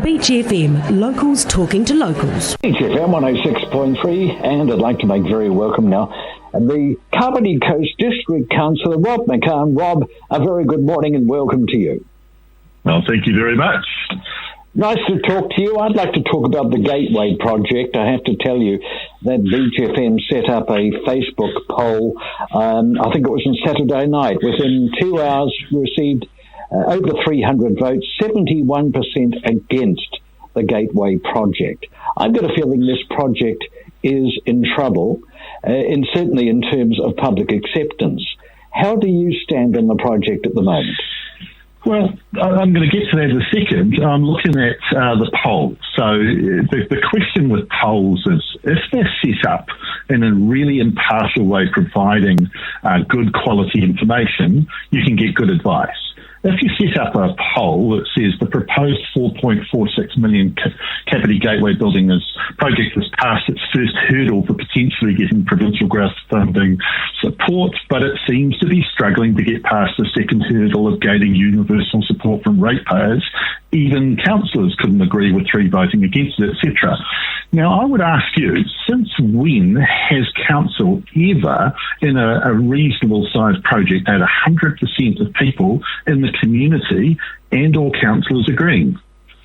Beach FM, locals talking to locals. Beach FM 106.3, and I'd like to make very welcome now the Kapiti Coast District Councillor, Rob McCann. Rob, a very good morning and welcome to you. Well, thank you very much. Nice to talk to you. I'd like to talk about the Gateway project. I have to tell you that Beach FM set up a Facebook poll, I think it was on Saturday night. Within 2 hours, received over 300 votes, 71% against the Gateway project. I've got a feeling this project is in trouble, certainly in terms of public acceptance. How do you stand on the project at the moment? Well, I'm going to get to that in a second. I'm looking at the poll. So the question with polls is, if they're set up in a really impartial way, providing good quality information, you can get good advice. If you set up a poll that says the proposed 4.46 million Kapiti Gateway building project has passed its first hurdle for potentially getting provincial growth funding support, but it seems to be struggling to get past the second hurdle of gaining universal support from ratepayers, even councillors couldn't agree with 3 voting against it, etc. Now, I would ask you, since when has council ever, in a reasonable sized project, had 100% of people in the community and all councillors agreeing?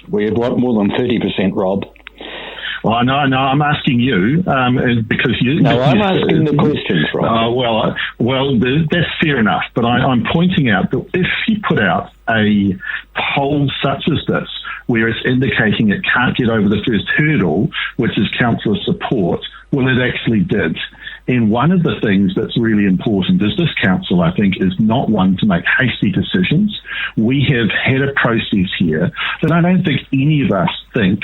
We had more than 30%, Rob. Well, I know. I'm asking you because you. No, I'm asking the questions, Rob. Well, that's fair enough. But I'm pointing out that if you put out a poll such as this, where it's indicating it can't get over the first hurdle, which is councillor support, well, it actually did. And one of the things that's really important is this council, I think, is not one to make hasty decisions. We have had a process here that I don't think any of us think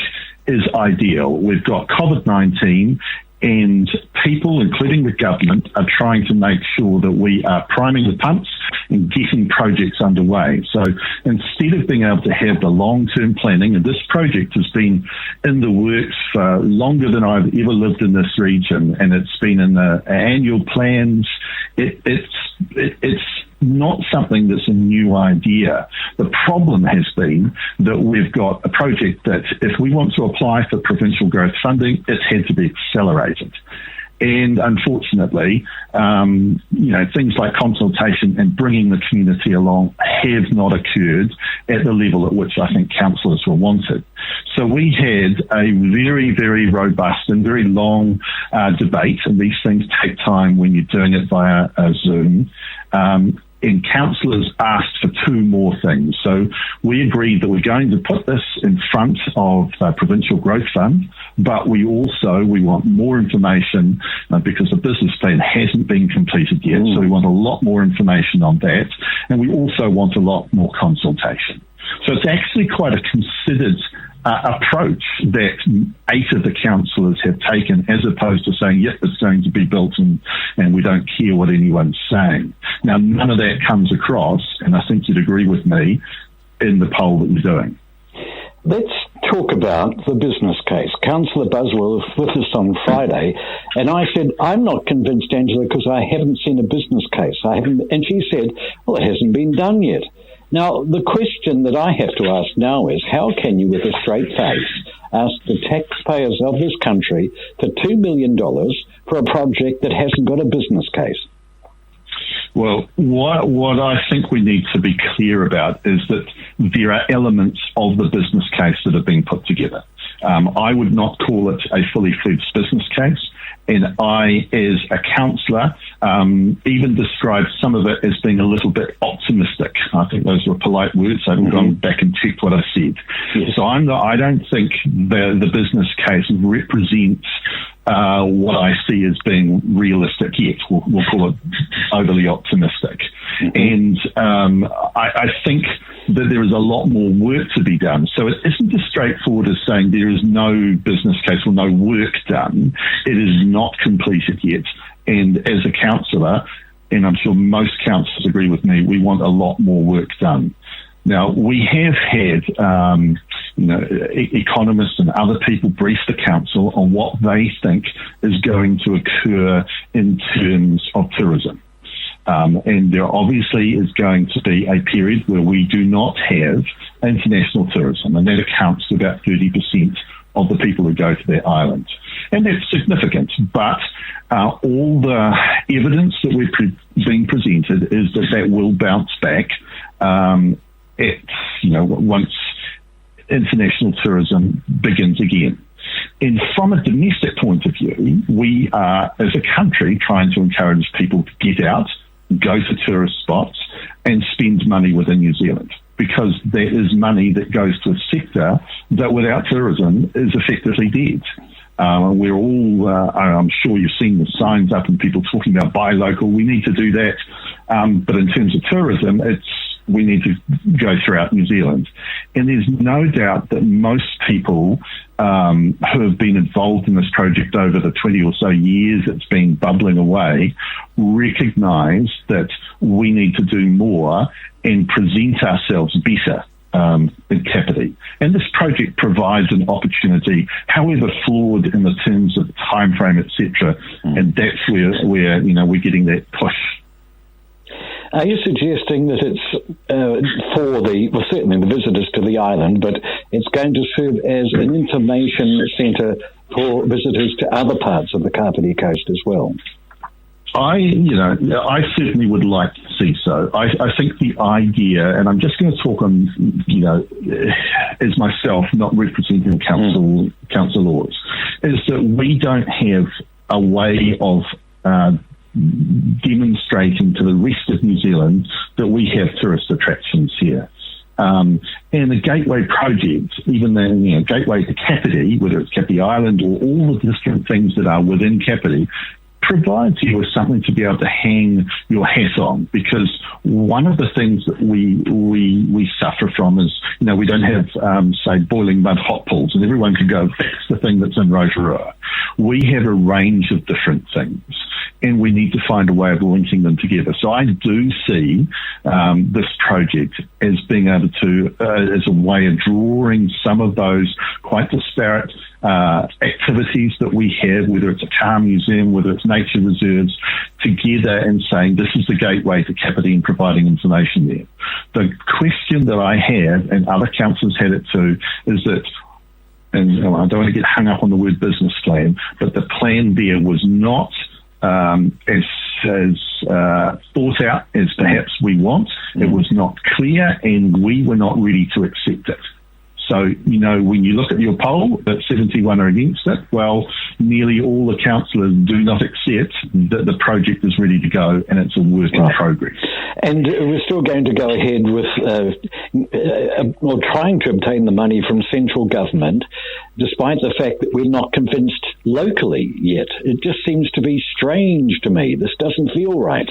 is ideal. We've got COVID-19 and people, including the government, are trying to make sure that we are priming the pumps and getting projects underway. So instead of being able to have the long-term planning, and this project has been in the works for longer than I've ever lived in this region, and it's been in the annual plans, it's not something that's a new idea. The problem has been that we've got a project that, if we want to apply for provincial growth funding, it's had to be accelerated. And unfortunately, things like consultation and bringing the community along have not occurred at the level at which I think councillors were wanted. So we had a very, very robust and very long debate, and these things take time when you're doing it via Zoom. And councillors asked for 2 more things. So we agreed that we're going to put this in front of Provincial Growth Fund, but we want more information because the business plan hasn't been completed yet. So we want a lot more information on that. And we also want a lot more consultation. So it's actually quite a considered approach that 8 of the councillors have taken, as opposed to saying, yep, it's going to be built and we don't care what anyone's saying. Now, none of that comes across, and I think you'd agree with me, in the poll that you're doing. Let's talk about the business case. Councillor Buswell was with us on Friday, and I said, I'm not convinced, Angela, because I haven't seen a business case. And she said, well, it hasn't been done yet. Now, the question that I have to ask now is, how can you, with a straight face, ask the taxpayers of this country for $2 million for a project that hasn't got a business case? Well, what I think we need to be clear about is that there are elements of the business case that have been put together. I would not call it a fully fledged business case. And I, as a councillor, even described some of it as being a little bit optimistic. I think those were polite words. I haven't gone back and checked what I said. Yes. So I don't think the business case represents what I see as being realistic yet. We'll call it overly optimistic. And I think that there is a lot more work to be done. So it isn't as straightforward as saying there is no business case or no work done. It is not completed yet. And as a councillor, and I'm sure most councillors agree with me, we want a lot more work done. Now, we have had economists and other people brief the council on what they think is going to occur in terms of tourism. And there obviously is going to be a period where we do not have international tourism, and that accounts for about 30% of the people who go to that island. And that's significant, but all the evidence that we've been presented is that will bounce back once international tourism begins again. And from a domestic point of view, we are, as a country, trying to encourage people to get out, go to tourist spots, and spend money within New Zealand, because there is money that goes to a sector that without tourism is effectively dead. We're all, I'm sure you've seen the signs up and people talking about buy local. We need to do that. But in terms of tourism, we need to go throughout New Zealand. And there's no doubt that most people who have been involved in this project over the 20 or so years it's been bubbling away recognise that we need to do more and present ourselves better in Kapiti. And this project provides an opportunity, however flawed in the terms of time frame, etc. And that's where we're getting that push. Are you suggesting that it's certainly the visitors to the island, but it's going to serve as an information centre for visitors to other parts of the Kapiti coast as well? I certainly would like to see so. I think the idea, and I'm just going to talk on, as myself, not representing councillors, is that we don't have a way of demonstrating to the rest of New Zealand that we have tourist attractions here. And the Gateway project, even the Gateway to Kapiti, whether it's Kapiti Island or all the different things that are within Kapiti, provides you with something to be able to hang your hat on, because one of the things that we suffer from is, we don't have, say, boiling mud hot pools, and everyone can go, that's the thing that's in Rotorua. We have a range of different things, and we need to find a way of linking them together. So I do see this project as being able to, as a way of drawing some of those quite disparate activities that we have, whether it's a car museum, whether it's nature reserves, together and saying this is the gateway to Kapiti and providing information there. The question that I have, and other councillors had it too, is that, and I don't want to get hung up on the word business plan, but the plan there was not as thought out as perhaps we want. It was not clear, and we were not ready to accept it. So, when you look at your poll, that 71 are against it, well, nearly all the councillors do not accept that the project is ready to go and it's a work in progress. And we're still going to go ahead with, trying to obtain the money from central government, despite the fact that we're not convinced locally yet. It just seems to be strange to me. This doesn't feel right.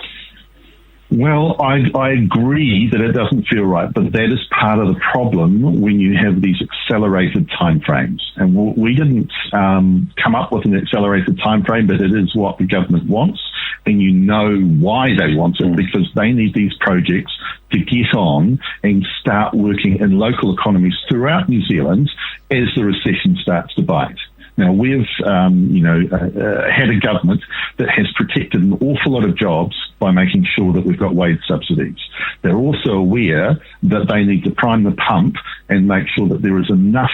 Well, I agree that it doesn't feel right, but that is part of the problem when you have these accelerated timeframes. And we didn't come up with an accelerated timeframe, but it is what the government wants, and you know why they want it, because they need these projects to get on and start working in local economies throughout New Zealand as the recession starts to bite. Now, we've, had a government that has protected an awful lot of jobs by making sure that we've got wage subsidies. They're also aware that they need to prime the pump and make sure that there is enough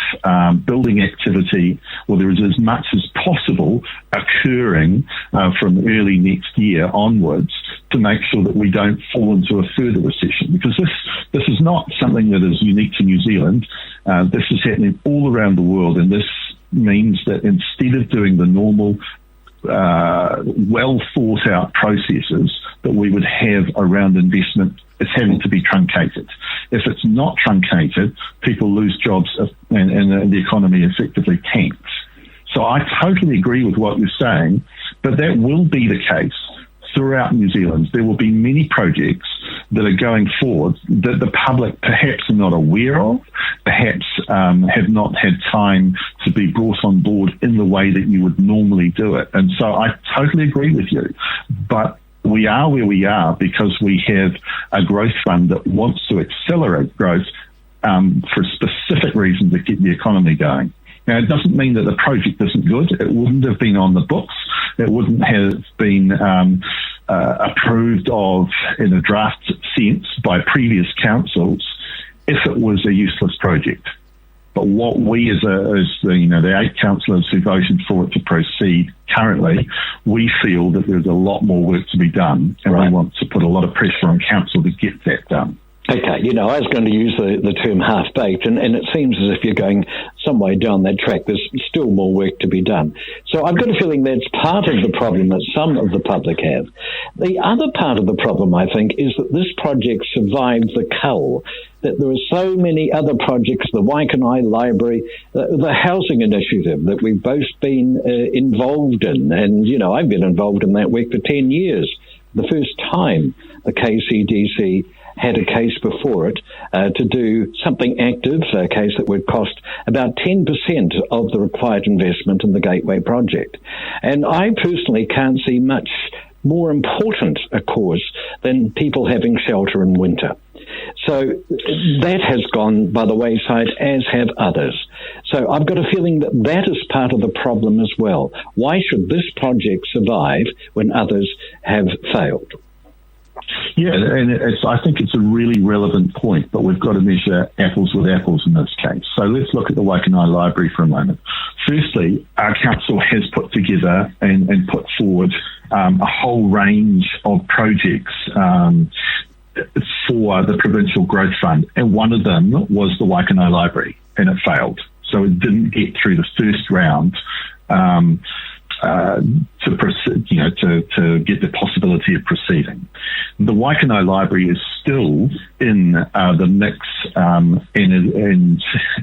building activity, or there is as much as possible occurring from early next year onwards, to make sure that we don't fall into a further recession. Because this is not something that is unique to New Zealand. This is happening all around the world, and this means that instead of doing the normal, well thought out processes that we would have around investment, it's having to be truncated. If it's not truncated, people lose jobs and the economy effectively tanks. So I totally agree with what you're saying, but that will be the case throughout New Zealand. There will be many projects that are going forward that the public perhaps are not aware of, perhaps have not had time to be brought on board in the way that you would normally do it. And so I totally agree with you. But we are where we are because we have a growth fund that wants to accelerate growth for specific reasons to get the economy going. Now, it doesn't mean that the project isn't good. It wouldn't have been on the books. It wouldn't have been approved of in a draft sense by previous councils if it was a useless project. But what we the 8 councillors who voted for it to proceed currently, we feel that there's a lot more work to be done, and we want to put a lot of pressure on council to get that done. Okay, I was going to use the term half-baked, and it seems as if you're going some way down that track. There's still more work to be done. So I've got a feeling that's part of the problem that some of the public have. The other part of the problem, I think, is that this project survived the cull, that there are so many other projects, the Waikanae Library, the housing initiative that we've both been involved in. And, I've been involved in that work for 10 years. The first time the KCDC had a case before it to do something active, a case that would cost about 10% of the required investment in the Gateway project. And I personally can't see much more important a cause than people having shelter in winter. So that has gone by the wayside, as have others. So I've got a feeling that is part of the problem as well. Why should this project survive when others have failed? Yeah, and I think it's a really relevant point, but we've got to measure apples with apples in this case. So let's look at the Waikanae Library for a moment. Firstly, our council has put together and put forward a whole range of projects for the Provincial Growth Fund, and one of them was the Waikanae Library, and it failed. So it didn't get through the first round to proceed, to get the possibility of proceeding. The Waikanae Library is still in the mix and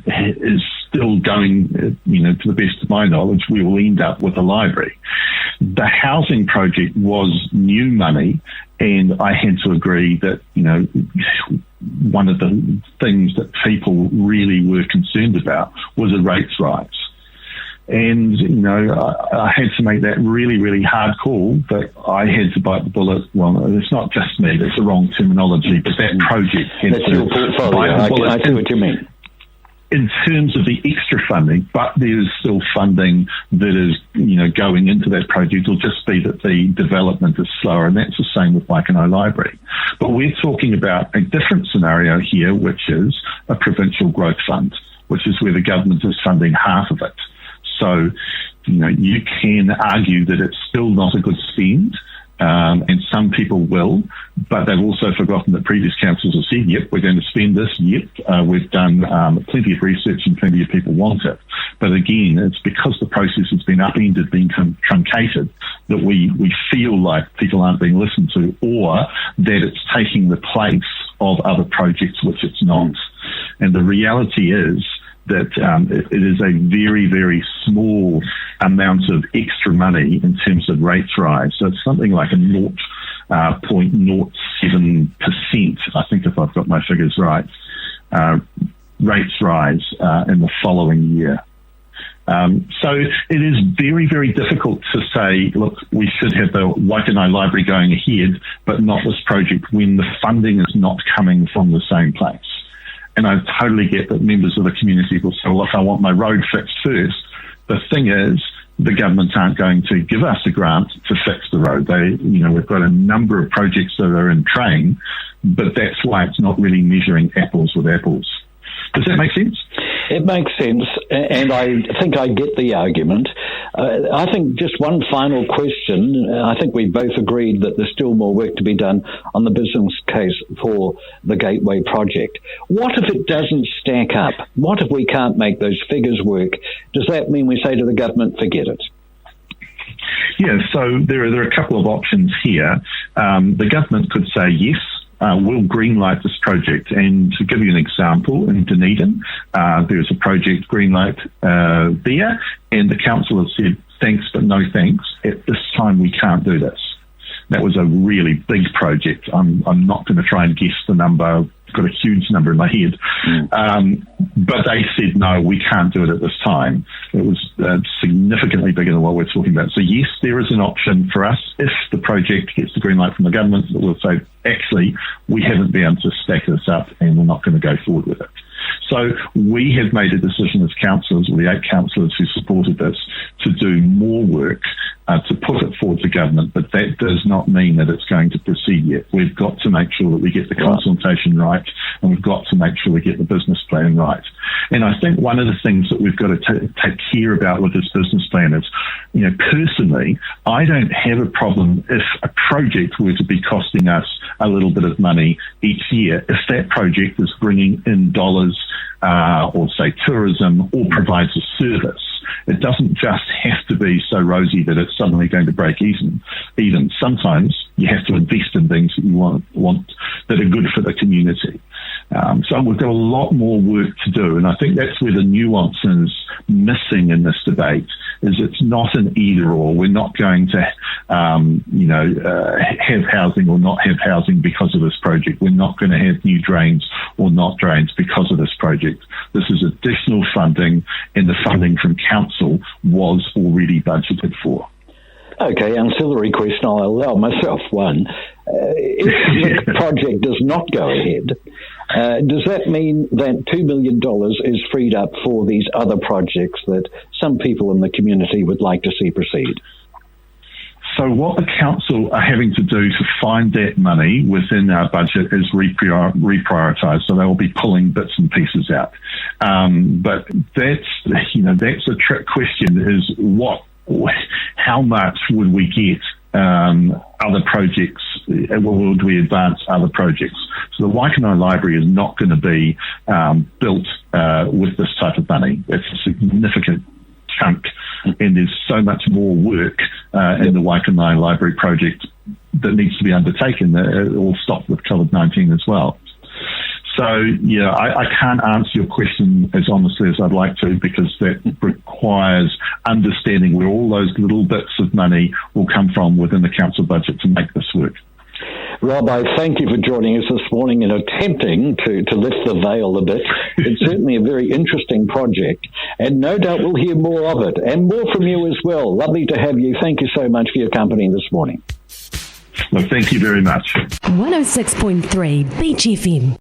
is still going, to the best of my knowledge, we will end up with a library. The housing project was new money, and I had to agree that, one of the things that people really were concerned about was a rates rise. And, I had to make that really, really hard call, but I had to bite the bullet. Well, it's not just me, that's the wrong terminology, but that project had that's your portfolio. I see what you mean. In terms of the extra funding, but there's still funding that is, going into that project. It'll just be that the development is slower, and that's the same with Waikanae Library. But we're talking about a different scenario here, which is a provincial growth fund, which is where the government is funding half of it. So, you can argue that it's still not a good spend, and some people will, but they've also forgotten that previous councils have said, yep, we're going to spend this, yep, we've done plenty of research and plenty of people want it. But again, it's because the process has been upended, been truncated, that we feel like people aren't being listened to, or that it's taking the place of other projects, which it's not. And the reality is that it is a very, very small amount of extra money in terms of rates rise. So it's something like a 0.07%, I think, if I've got my figures right, rates rise in the following year. So it is very, very difficult to say, look, we should have the Waikanae Library going ahead, but not this project, when the funding is not coming from the same place. And I totally get that members of the community will say, look, I want my road fixed first. The thing is, the government aren't going to give us a grant to fix the road. We've got a number of projects that are in train, but that's why it's not really measuring apples with apples. Does that make sense? It makes sense, and I think I get the argument. I think just one final question. I think we both agreed that there's still more work to be done on the business case for the Gateway project. What if it doesn't stack up? What if we can't make those figures work? Does that mean we say to the government, forget it? Yeah, so there are a couple of options here. The government could say yes, we'll greenlight this project. And to give you an example, in Dunedin, there's a project greenlight there, and the council has said, thanks, but no thanks. At this time, we can't do this. That was a really big project. I'm not going to try and guess the number. I've got a huge number in my head. But they said, no, we can't do it at this time. It was significantly bigger than what we're talking about. So yes, there is an option for us if the project gets the green light from the government that will say, actually, we haven't been able to stack this up and we're not going to go forward with it. So we have made a decision as councillors, or the 8 councillors who supported this, to do more work to put it forward to government, but that does not mean that it's going to proceed yet. We've got to make sure that we get the consultation right, and we've got to make sure we get the business plan right. And I think one of the things that we've got to take care about with this business plan is, personally, I don't have a problem if a project were to be costing us a little bit of money each year, if that project is bringing in dollars or, say, tourism, or provides a service. It doesn't just have to be so rosy that it's suddenly going to break even. Sometimes you have to invest in things that you want that are good for the community. So we've got a lot more work to do, and I think that's where the nuance is missing in this debate, is it's not an either or. We're not going to, have housing or not have housing because of this project. We're not going to have new drains or not drains because of this project. This is additional funding, and the funding from council was already budgeted for. Okay, ancillary question. I'll allow myself one. If the project does not go ahead, does that mean that $2 million is freed up for these other projects that some people in the community would like to see proceed? So what the council are having to do to find that money within our budget is reprioritise. So they will be pulling bits and pieces out. But that's a trick question, is how much would we get other projects, would we advance other projects? So the Waikanai Library is not going to be built with this type of money. It's a significant chunk, and there's so much more work in the Waikanai Library project that needs to be undertaken. It all stopped with COVID-19 as well. So, I can't answer your question as honestly as I'd like to, because that requires understanding where all those little bits of money will come from within the council budget to make this work. Rob, I thank you for joining us this morning and attempting to lift the veil a bit. It's certainly a very interesting project, and no doubt we'll hear more of it, and more from you as well. Lovely to have you. Thank you so much for your company this morning. Well, thank you very much. 106.3 Beach FM.